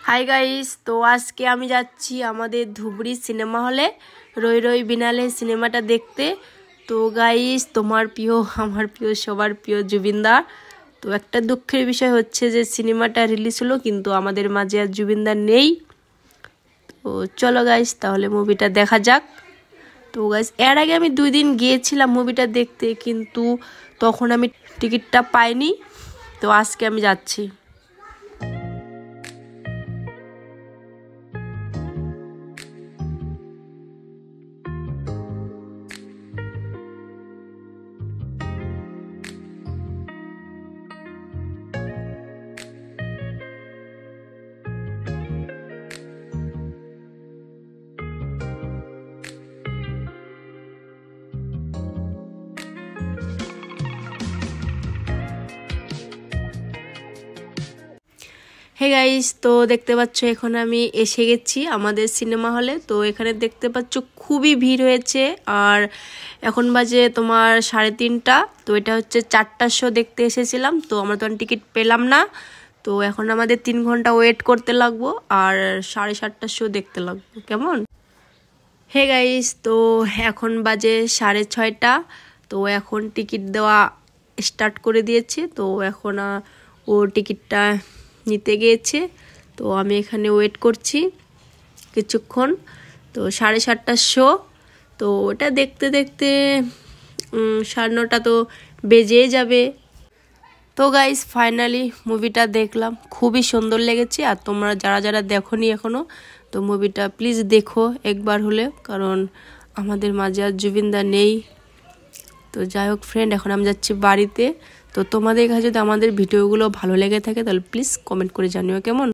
Hi guys, তো আজকে আমি যাচ্ছি আমাদের ধুবড়ি সিনেমা হলে রই রই বিনালে সিনেমাটা দেখতে। তো গাইস, তোমার প্রিয় আমার প্রিয় সবার প্রিয় জুবিনদা। তো একটা দুঃখের বিষয় হচ্ছে যে সিনেমাটা রিলিজ হলো কিন্তু আমাদের মাঝে আর জুবিনদা নেই। তো চলো গাইস, তাহলে মুভিটা দেখা যাক। তো গাইস, এর আগে আমি 2 দিন গিয়েছিলাম মুভিটা দেখতে, কিন্তু তখন আমি টিকিটটা পাইনি। তো আজকে আমি যাচ্ছি। হে গাইস, তো দেখতে পাচ্ছ এখন আমি এসে গেছি আমাদের সিনেমা হলে। তো এখানে দেখতে পাচ্ছ খুবই ভিড় হয়েছে, আর এখন বাজে তোমার 3:30। তো এটা হচ্ছে 4টার শো দেখতে এসেছিলাম, তো আমরা তখন টিকিট পেলাম না। তো এখন আমাদের 3 ঘন্টা ওয়েট করতে লাগবো, আর 7:30টার শো দেখতে লাগবো। কেমন? হে গাইস, তো এখন বাজে 6:30। তো এখন টিকিট দেওয়া স্টার্ট করে দিয়েছে। তো এখন ও টিকিটটা নিতে গিয়েছে। তো আমি এখানে ওয়েট করছি কিছুক্ষণ। তো 7:30টার শো। তো ওটা দেখতে দেখতে 9:30 তো বেজেই যাবে। তো গাইস, ফাইনালি মুভিটা দেখলাম, খুবই সুন্দর লেগেছে। আর তোমরা যারা যারা দেখোনি এখনো, তো মুভিটা প্লিজ দেখো একবার হলে, কারণ আমাদের মাঝে আর জুবিনদা নেই। তো যাই হোক ফ্রেন্ড, এখন আমি যাচ্ছি বাড়িতে। তো তোমাদের কাছে যদি আমাদের ভিডিওগুলো ভালো লেগে থাকে তাহলে প্লিজ কমেন্ট করে জানিও কেমন।